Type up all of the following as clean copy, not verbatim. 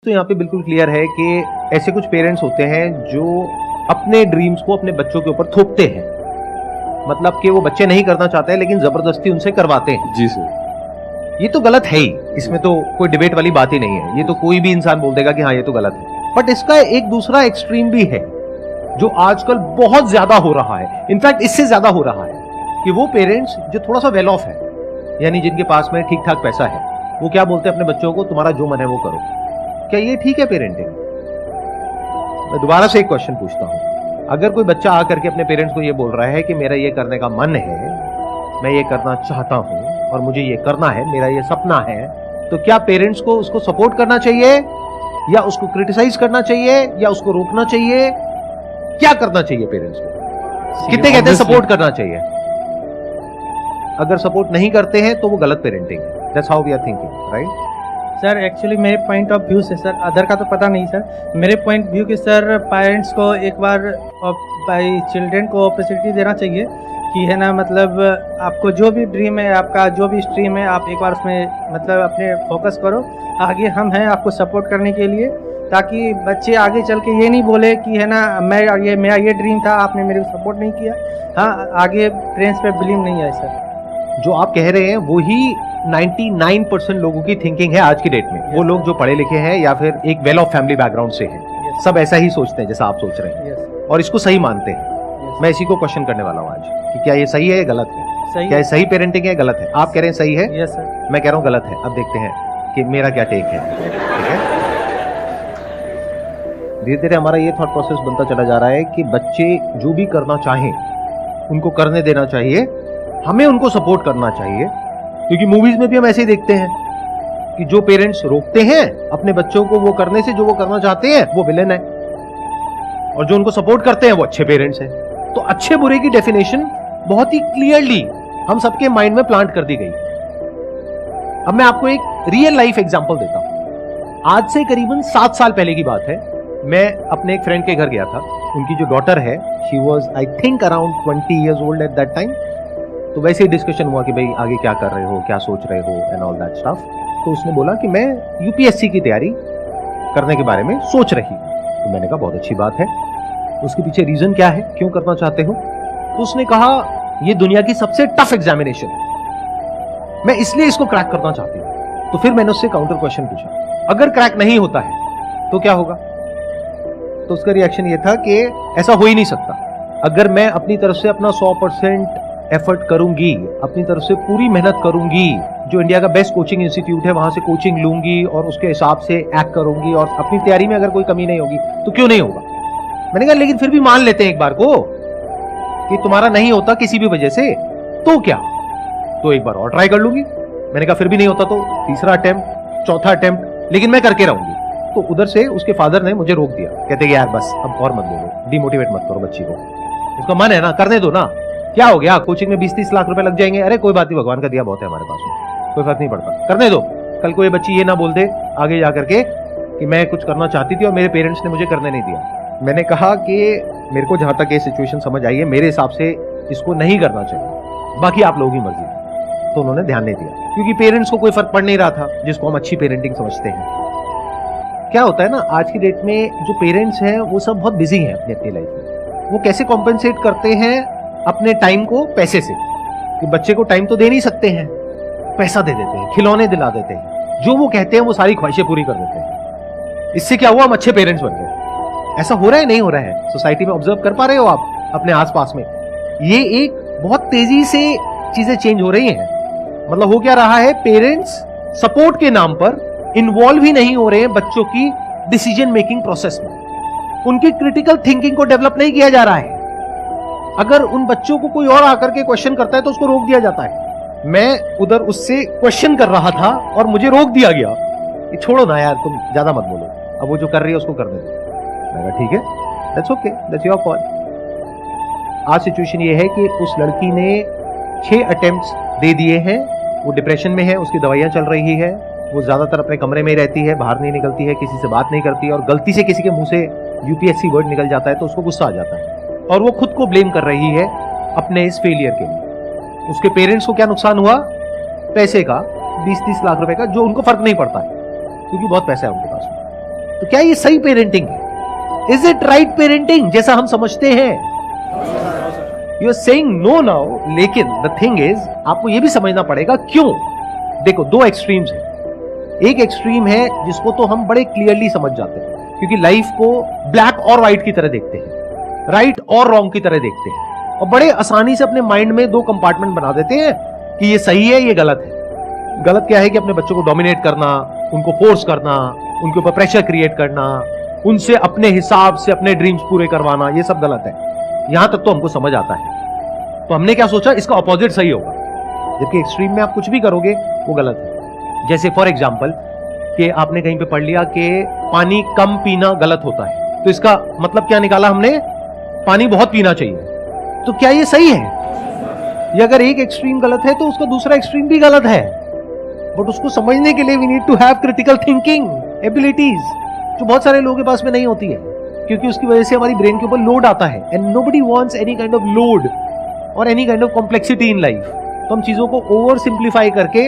तो यहाँ पे बिल्कुल क्लियर है कि ऐसे कुछ पेरेंट्स होते हैं जो अपने ड्रीम्स को अपने बच्चों के ऊपर थोपते हैं। मतलब कि वो बच्चे नहीं करना चाहते हैं लेकिन जबरदस्ती उनसे करवाते हैं। जी सर। ये तो गलत है ही, इसमें तो कोई डिबेट वाली बात ही नहीं है। ये तो कोई भी इंसान बोल देगा कि हाँ ये तो गलत है। बट इसका एक दूसरा एक्सट्रीम भी है जो आजकल बहुत ज्यादा हो रहा है, इनफैक्ट इससे ज्यादा हो रहा है, कि वो पेरेंट्स जो थोड़ा सा वेल ऑफ है, यानी जिनके पास में ठीक ठाक पैसा है, वो क्या बोलते हैं अपने बच्चों को, तुम्हारा जो मन है वो करो। क्या ये ठीक है पेरेंटिंग? मैं दोबारा से एक क्वेश्चन पूछता हूं, अगर कोई बच्चा आकर के अपने पेरेंट्स को ये बोल रहा है कि मेरा ये करने का मन है, मैं ये करना चाहता हूं और मुझे ये करना है, मेरा ये सपना है, तो क्या पेरेंट्स को उसको सपोर्ट करना चाहिए या उसको क्रिटिसाइज करना चाहिए या उसको रोकना चाहिए? क्या करना चाहिए पेरेंट्स को? कितने कहते हैं सपोर्ट करना चाहिए? अगर सपोर्ट नहीं करते हैं तो वो गलत पेरेंटिंग है। That's how we are thinking, right? Sir actually मेरे पॉइंट ऑफ व्यू से, सर अदर का तो पता नहीं सर, मेरे पॉइंट व्यू के सर पेरेंट्स को एक बार भाई चिल्ड्रन को अपॉर्चुनिटी देना चाहिए कि है ना, मतलब आपको जो भी ड्रीम है, आपका जो भी स्ट्रीम है, आप एक बार उसमें मतलब अपने फोकस करो। आगे हम हैं आपको सपोर्ट करने के लिए, ताकि बच्चे आगे चल के ये नहीं बोले कि है ना मेरा ये ड्रीम था, आपने मेरे को सपोर्ट नहीं किया। हाँ, आगे पेरेंट्स पे ब्लेम नहीं आए सर। जो आप कह रहे हैं वही 99% लोगों की थिंकिंग है आज की डेट में। वो लोग जो पढ़े लिखे हैं या फिर एक वेल ऑफ फैमिली बैकग्राउंड से हैं, सब ऐसा ही सोचते हैं जैसा आप सोच रहे हैं और इसको सही मानते हैं। मैं इसी को क्वेश्चन करने वाला हूँ आज कि क्या ये सही है या गलत है? क्या ये सही पेरेंटिंग है, गलत है? आप कह रहे हैं सही है, यस सर। मैं कह रहा हूँ गलत है। अब देखते हैं कि मेरा क्या टेक है। ठीक है, धीरे धीरे हमारा ये थॉट प्रोसेस बनता चला जा रहा है कि बच्चे जो भी करना चाहें उनको करने देना चाहिए, हमें उनको सपोर्ट करना चाहिए। क्योंकि मूवीज में भी हम ऐसे ही देखते हैं कि जो पेरेंट्स रोकते हैं अपने बच्चों को वो करने से जो वो करना चाहते हैं, वो विलेन है, और जो उनको सपोर्ट करते हैं वो अच्छे पेरेंट्स हैं। तो अच्छे बुरे की डेफिनेशन बहुत ही क्लियरली हम सबके माइंड में प्लांट कर दी गई। अब मैं आपको एक रियल लाइफ एग्जांपल देता हूं। आज से करीबन 7 साल पहले की बात है। मैं अपने एक फ्रेंड के घर गया था। उनकी जो डॉटर है, she was I think around 20 years old at that time. तो वैसे ही डिस्कशन हुआ कि भाई आगे क्या कर रहे हो, क्या सोच रहे हो एंड ऑल दैट स्टफ। तो उसने बोला कि मैं यूपीएससी की तैयारी करने के बारे में सोच रही। तो मैंने कहा बहुत अच्छी बात है, उसके पीछे रीजन क्या है, क्यों करना चाहते हो? तो उसने कहा ये दुनिया की सबसे टफ एग्जामिनेशन है, मैं इसलिए इसको क्रैक करना चाहती हूं। तो फिर मैंने उससे काउंटर क्वेश्चन पूछा, अगर क्रैक नहीं होता है तो क्या होगा? तो उसका रिएक्शन ये था कि ऐसा हो ही नहीं सकता। अगर मैं अपनी तरफ से अपना 100% एफर्ट करूंगी, अपनी तरफ से पूरी मेहनत करूंगी, जो इंडिया का बेस्ट कोचिंग इंस्टीट्यूट है वहां से कोचिंग लूंगी और उसके हिसाब से एक्ट करूंगी, और अपनी तैयारी में अगर कोई कमी नहीं होगी तो क्यों नहीं होगा? मैंने कहा लेकिन फिर भी मान लेते हैं एक बार को कि तुम्हारा नहीं होता किसी भी वजह से, तो क्या? तो एक बार और ट्राई कर लूंगी। मैंने कहा फिर भी नहीं होता तो तीसरा अटेम्प्ट, चौथा अटेम्प्ट, लेकिन मैं करके रहूंगी। तो उधर से उसके फादर ने मुझे रोक दिया, कहते कि यार बस अब और मत बोलो, डिमोटिवेट मत करो बच्ची को, उसका मन है ना, करने दो ना, क्या हो गया, कोचिंग में 20-30 लाख रुपए लग जाएंगे, अरे कोई बात नहीं, भगवान का दिया बहुत है हमारे पास में, कोई फर्क नहीं पड़ता, करने दो। कल को ये बच्ची ये ना बोल दे आगे जाकर के कि मैं कुछ करना चाहती थी और मेरे पेरेंट्स ने मुझे करने नहीं दिया। मैंने कहा कि मेरे को जहां तक ये सिचुएशन समझ आई है, मेरे हिसाब से इसको नहीं करना चाहिए, बाकी आप लोगों की मर्जी। तो उन्होंने ध्यान नहीं दिया, क्योंकि पेरेंट्स को कोई फर्क पड़ नहीं रहा था, जिसको हम अच्छी पेरेंटिंग समझते हैं। क्या होता है ना, आज की डेट में जो पेरेंट्स हैं वो सब बहुत बिजी हैं अपनी लाइफ में। वो कैसे कॉम्पेंसेट करते हैं अपने टाइम को पैसे से, कि बच्चे को टाइम तो दे नहीं सकते हैं, पैसा दे देते हैं, खिलौने दिला देते हैं, जो वो कहते हैं वो सारी ख्वाहिशें पूरी कर देते हैं। इससे क्या हुआ, हम अच्छे पेरेंट्स बन गए। ऐसा हो रहा है, नहीं हो रहा है? सोसाइटी में ऑब्जर्व कर पा रहे हो आप अपने आसपास में? ये एक बहुत तेजी से चीजें चेंज हो रही हैं। मतलब हो क्या रहा है, पेरेंट्स सपोर्ट के नाम पर इन्वॉल्व ही नहीं हो रहे हैं बच्चों की डिसीजन मेकिंग प्रोसेस में। उनकी क्रिटिकल थिंकिंग को डेवलप नहीं किया जा रहा है। अगर उन बच्चों को कोई और आकर के क्वेश्चन करता है तो उसको रोक दिया जाता है। मैं उधर उससे क्वेश्चन कर रहा था और मुझे रोक दिया गया, ये छोड़ो ना यार, तुम ज्यादा मत बोलो, अब वो जो कर रही है उसको करने दो। मैंने कहा ठीक है, that's okay, that's your call. आज सिचुएशन ये है कि उस लड़की ने 6 अटेम्प्ट्स दे दिए हैं, वो डिप्रेशन में है, उसकी दवाइयां चल रही है, वो ज्यादातर अपने कमरे में ही रहती है, बाहर नहीं निकलती है, किसी से बात नहीं करती है, और गलती से किसी के मुंह से यूपीएससी वर्ड निकल जाता है तो उसको गुस्सा आ जाता है, और वो खुद को ब्लेम कर रही है अपने इस फेलियर के लिए। उसके पेरेंट्स को क्या नुकसान हुआ? पैसे का, 20-30 लाख रुपए का, जो उनको फर्क नहीं पड़ता है क्योंकि बहुत पैसा है उनके पास। तो क्या ये सही पेरेंटिंग है? इज इट राइट पेरेंटिंग जैसा हम समझते हैं? You are saying no now, लेकिन द थिंग इज आपको यह भी समझना पड़ेगा क्यों। देखो, दो एक्सट्रीम्स हैं। एक एक्सट्रीम है जिसको तो हम बड़े क्लियरली समझ जाते हैं, क्योंकि लाइफ को ब्लैक और व्हाइट की तरह देखते हैं, राइट और रॉन्ग की तरह देखते हैं, और बड़े आसानी से अपने माइंड में दो कंपार्टमेंट बना देते हैं कि ये सही है, ये गलत है। गलत क्या है कि अपने बच्चों को डोमिनेट करना, उनको फोर्स करना, उनके ऊपर प्रेशर क्रिएट करना, उनसे अपने हिसाब से अपने ड्रीम्स पूरे करवाना, ये सब गलत है। यहां तक तो हमको समझ आता है। तो हमने क्या सोचा, इसका ऑपोजिट सही होगा, जबकि एक्सट्रीम में आप कुछ भी करोगे वो गलत है। जैसे फॉर एग्जाम्पल कि आपने कहीं पे पढ़ लिया कि पानी कम पीना गलत होता है, तो इसका मतलब क्या निकाला हमने, पानी बहुत पीना चाहिए। तो क्या ये सही है? ये अगर एक एक्सट्रीम गलत है तो उसका दूसरा एक्सट्रीम भी गलत है। बट उसको समझने के लिए we need to have critical thinking abilities, जो बहुत सारे लोगों के पास में नहीं होती है, क्योंकि उसकी वजह से हमारी ब्रेन के ऊपर लोड आता है। And nobody wants any kind of load और any kind of complexity in life. तो हम चीजों को ओवर सिंप्लीफाई करके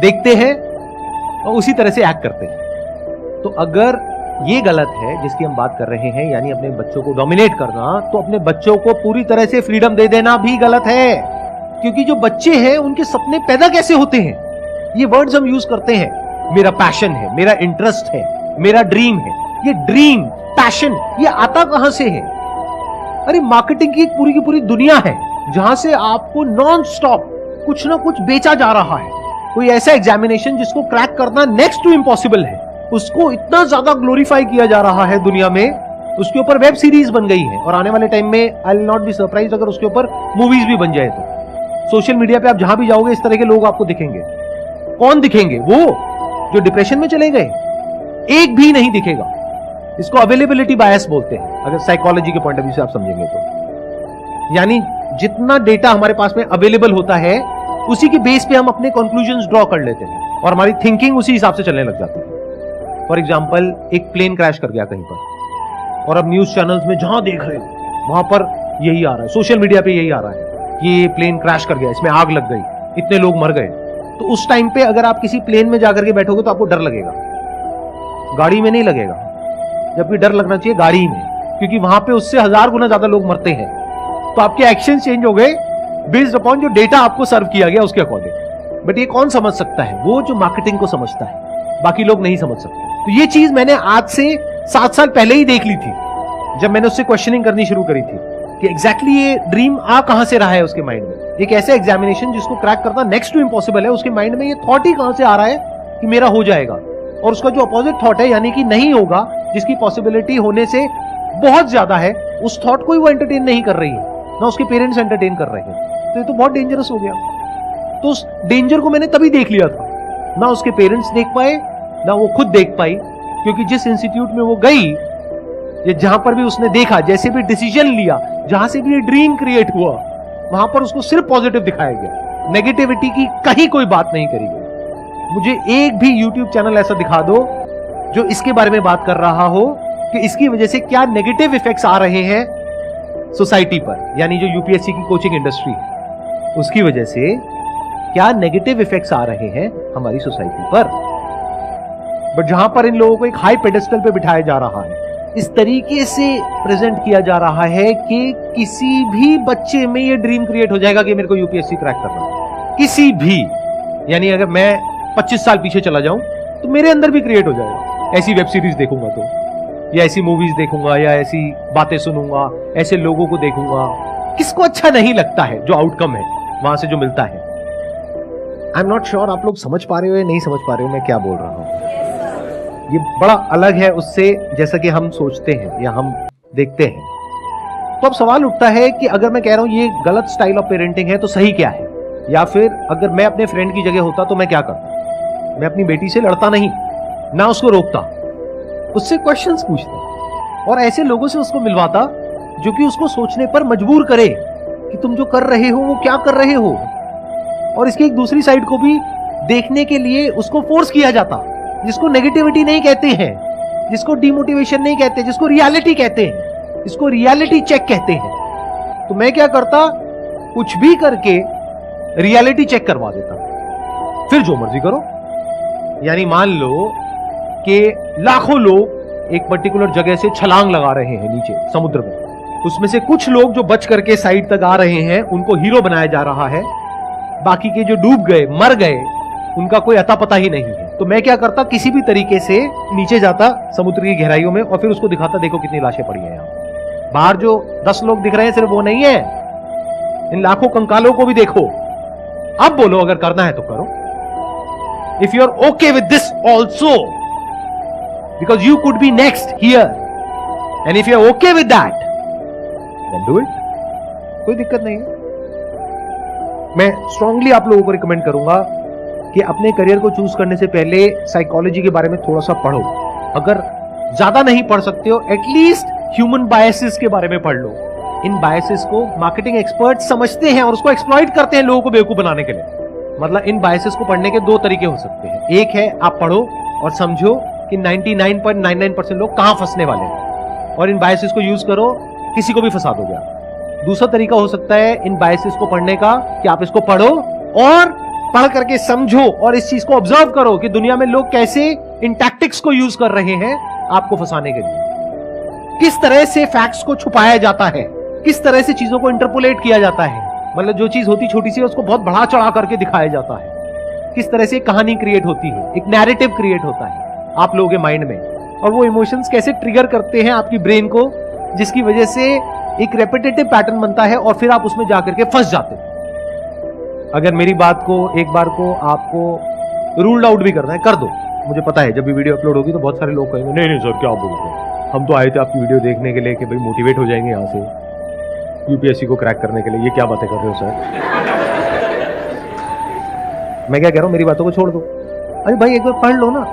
देखते हैं और उसी तरह से एक्ट करते हैं। तो अगर ये गलत है जिसकी हम बात कर रहे हैं, यानी अपने बच्चों को डोमिनेट करना, तो अपने बच्चों को पूरी तरह से फ्रीडम दे देना भी गलत है। क्योंकि जो बच्चे हैं उनके सपने पैदा कैसे होते हैं, ये वर्ड्स हम यूज करते हैं। मेरा पैशन है, मेरा इंटरेस्ट है, मेरा ड्रीम है। ये ड्रीम, पैशन, ये आता कहां से है? अरे मार्केटिंग की पूरी की पूरी दुनिया है जहां से आपको नॉन स्टॉप कुछ ना कुछ बेचा जा रहा है। कोई ऐसा एग्जामिनेशन जिसको क्रैक करना नेक्स्ट टू इम्पॉसिबल है, उसको इतना ज्यादा ग्लोरीफाई किया जा रहा है दुनिया में, उसके ऊपर वेब सीरीज बन गई है, और आने वाले टाइम में I will not be surprise अगर उसके ऊपर मूवीज भी बन जाए। तो सोशल मीडिया पे आप जहां भी जाओगे इस तरह के लोग आपको दिखेंगे। कौन दिखेंगे? वो जो डिप्रेशन में चले गए, एक भी नहीं दिखेगा। इसको अवेलेबिलिटी बायस बोलते हैं, अगर साइकोलॉजी के पॉइंट ऑफ व्यू से आप समझेंगे तो। यानी जितना डेटा हमारे पास में अवेलेबल होता है उसी के बेस पे हम अपने कंक्लूजन्स ड्रॉ कर लेते हैं और हमारी थिंकिंग उसी हिसाब से चलने लग जाती है। फॉर एग्जांपल, एक प्लेन क्रैश कर गया कहीं पर, और अब न्यूज चैनल्स में जहां देख रहे हो वहां पर यही आ रहा है, सोशल मीडिया पे यही आ रहा है कि ये प्लेन क्रैश कर गया, इसमें आग लग गई, इतने लोग मर गए। तो उस टाइम पे अगर आप किसी प्लेन में जाकर के बैठोगे तो आपको डर लगेगा, गाड़ी में नहीं लगेगा। जबकि डर लगना चाहिए गाड़ी में, क्योंकि वहां पे उससे 1000 गुना ज्यादा लोग मरते हैं। तो आपके एक्शन चेंज हो गए बेस्ड अपॉन जो डेटा आपको सर्व किया गया उसके अकॉर्डिंग। बट ये कौन समझ सकता है? वो जो मार्केटिंग को समझता है, बाकी लोग नहीं समझ सकते। तो ये चीज मैंने आज से 7 साल पहले ही देख ली थी, जब मैंने उससे क्वेश्चनिंग करनी शुरू करी थी कि एग्जैक्टली ये ड्रीम आ कहां से रहा है उसके माइंड में। एक ऐसा एग्जामिनेशन जिसको क्रैक करना नेक्स्ट टू इम्पॉसिबल है, उसके माइंड में ये थॉट ही कहां से आ रहा है कि मेरा हो जाएगा, और उसका जो अपोजिट थॉट है यानी कि नहीं होगा, जिसकी पॉसिबिलिटी होने से बहुत ज्यादा है, उस थॉट को ही वो एंटरटेन नहीं कर रही है, ना उसके पेरेंट्स एंटरटेन कर रहे हैं। तो ये तो बहुत डेंजरस हो गया। तो उस डेंजर को मैंने तभी देख लिया था, ना उसके पेरेंट्स देख पाए ना वो खुद देख पाई, क्योंकि जिस इंस्टीट्यूट में वो गई, ये जहां पर भी उसने देखा, जैसे भी डिसीजन लिया, जहां से भी ये ड्रीम क्रिएट हुआ, वहां पर उसको सिर्फ पॉजिटिव दिखाया गया, नेगेटिविटी की कहीं कोई बात नहीं करी गई। मुझे एक भी यूट्यूब चैनल ऐसा दिखा दो जो इसके बारे में बात कर रहा हो कि इसकी वजह से क्या नेगेटिव इफेक्ट्स आ रहे हैं सोसाइटी पर, यानी जो यूपीएससी की कोचिंग इंडस्ट्री है उसकी वजह से क्या नेगेटिव इफेक्ट्स आ रहे हैं हमारी सोसाइटी पर। बट जहां पर इन लोगों को एक हाई पेडेस्टल पे बिठाया जा रहा है, इस तरीके से प्रेजेंट किया जा रहा है कि किसी भी बच्चे में ये ड्रीम क्रिएट हो जाएगा कि मेरे को यूपीएससी क्रैक करना है, किसी भी। यानी अगर मैं 25 साल पीछे चला जाऊं तो मेरे अंदर भी क्रिएट हो जाएगा। ऐसी वेब सीरीज देखूंगा तो, या ऐसी मूवीज देखूंगा, या ऐसी बातें सुनूंगा, ऐसे लोगों को देखूंगा। किसको अच्छा नहीं लगता है जो आउटकम है वहां से जो मिलता है? आई एम नॉट श्योर आप लोग समझ पा रहे हो या नहीं समझ पा रहे हो मैं क्या बोल रहा हूं। ये बड़ा अलग है उससे जैसा कि हम सोचते हैं या हम देखते हैं। तो अब सवाल उठता है कि अगर मैं कह रहा हूं ये गलत स्टाइल ऑफ पेरेंटिंग है तो सही क्या है? या फिर अगर मैं अपने फ्रेंड की जगह होता तो मैं क्या करता? मैं अपनी बेटी से लड़ता नहीं, ना उसको रोकता, उससे क्वेश्चंस पूछता और ऐसे लोगों से उसको मिलवाता जो कि उसको सोचने पर मजबूर करे कि तुम जो कर रहे हो वो क्या कर रहे हो, और इसकी एक दूसरी साइड को भी देखने के लिए उसको फोर्स किया जाता, जिसको नेगेटिविटी नहीं कहते हैं, जिसको डिमोटिवेशन नहीं कहते, जिसको रियलिटी कहते हैं, इसको रियलिटी चेक कहते हैं। तो मैं क्या करता, कुछ भी करके रियलिटी चेक करवा देता, फिर जो मर्जी करो। यानी मान लो कि लाखों लोग एक पर्टिकुलर जगह से छलांग लगा रहे हैं नीचे समुद्र में, उसमें से कुछ लोग जो बच करके साइड तक आ रहे हैं उनको हीरो बनाया जा रहा है, बाकी के जो डूब गए मर गए उनका कोई अता पता ही नहीं है। तो मैं क्या करता, किसी भी तरीके से नीचे जाता समुद्र की गहराइयों में और फिर उसको दिखाता, देखो कितनी लाशें पड़ी हैं यहाँ। बाहर जो 10 लोग दिख रहे हैं सिर्फ वो नहीं है, इन लाखों कंकालों को भी देखो। अब बोलो अगर करना है तो करो। If you are okay with this also, because you could be next here, and if you are okay with that then do it, कोई दिक्कत नहीं है। मैं स्ट्रांगली आप लोगों को रिकमेंड करूंगा कि अपने करियर को चूज करने से पहले साइकोलॉजी के बारे में थोड़ा सा पढ़ो। अगर ज्यादा नहीं पढ़ सकते हो, एटलीस्ट ह्यूमन बायसेस के बारे में पढ़ लो। इन बायसेस को मार्केटिंग एक्सपर्ट समझते हैं और उसको एक्सप्लॉइट करते हैं लोगों को बेवकूफ बनाने के लिए। मतलब इन बायसेस को पढ़ने के 2 तरीके हो सकते हैं। एक है आप पढ़ो और समझो कि 99.99% लोग कहां फंसने वाले हैं और इन बायसेस को यूज करो, किसी को भी फंसा दोगे आप। दूसरा तरीका हो सकता है इन बायसेस को पढ़ने का कि आप इसको पढ़ो और पढ़ करके समझो और इस चीज को ऑब्जर्व करो कि दुनिया में लोग कैसे इन टैक्टिक्स को यूज कर रहे हैं आपको फंसाने के लिए। किस तरह से फैक्ट्स को छुपाया जाता है, किस तरह से चीजों को इंटरपोलेट किया जाता है। मतलब जो चीज होती छोटी सी उसको बहुत बढ़ा चढ़ा करके दिखाया जाता है। किस तरह से कहानी क्रिएट होती है, एक नैरेटिव क्रिएट होता है आप लोगों के माइंड में, और वो इमोशंस कैसे ट्रिगर करते हैं आपकी ब्रेन को, जिसकी वजह से एक रेपिटेटिव पैटर्न बनता है और फिर आप उसमें जाकर के फंस जाते हैं। अगर मेरी बात को एक बार को आपको रूल्ड आउट भी करना है, कर दो। मुझे पता है जब भी वीडियो अपलोड होगी तो बहुत सारे लोग कहेंगे नहीं सर क्या बोल रहे हैं, हम तो आए थे आपकी वीडियो देखने के लिए कि भाई मोटिवेट हो जाएंगे यहाँ से यूपीएससी को क्रैक करने के लिए, ये क्या बातें कर रहे हो सर। मैं क्या कह रहा हूँ, मेरी बातों को छोड़ दो। अरे भाई एक बार पढ़ लो ना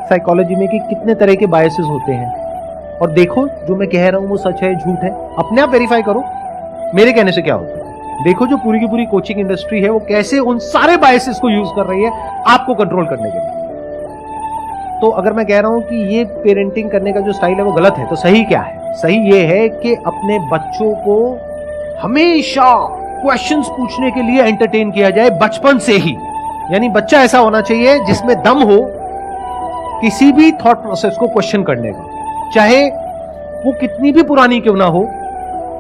साइकोलॉजी में कि कितने तरह के बायसेस होते हैं और देखो जो मैं कह रहा हूं वो सच है झूठ है, अपने आप वेरीफाई करो मेरे कहने से क्या होता है। देखो जो पूरी की पूरी कोचिंग इंडस्ट्री है वो कैसे उन सारे बायसेस को यूज कर रही है आपको कंट्रोल करने के लिए। तो अगर मैं कह रहा हूं कि ये पेरेंटिंग करने का जो स्टाइल है वो गलत है, तो सही क्या है? सही ये है कि अपने बच्चों को हमेशा क्वेश्चंस पूछने के लिए एंटरटेन किया जाए बचपन से ही। यानी बच्चा ऐसा होना चाहिए जिसमें दम हो किसी भी थॉट प्रोसेस को क्वेश्चन करने का, चाहे वो कितनी भी पुरानी क्यों ना हो,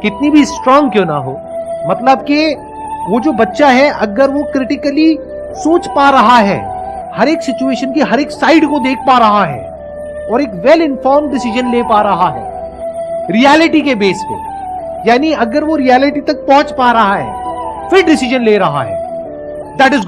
कितनी भी स्ट्रांग क्यों ना हो। मतलब कि वो जो बच्चा है अगर वो क्रिटिकली सोच पा रहा है, हर एक सिचुएशन की हर एक साइड को देख पा रहा है और एक वेल इन्फॉर्म्ड डिसीजन ले पा रहा है रियलिटी के बेस पे, यानी अगर वो रियलिटी तक पहुंच पा रहा है फिर डिसीजन ले रहा है, दैट इज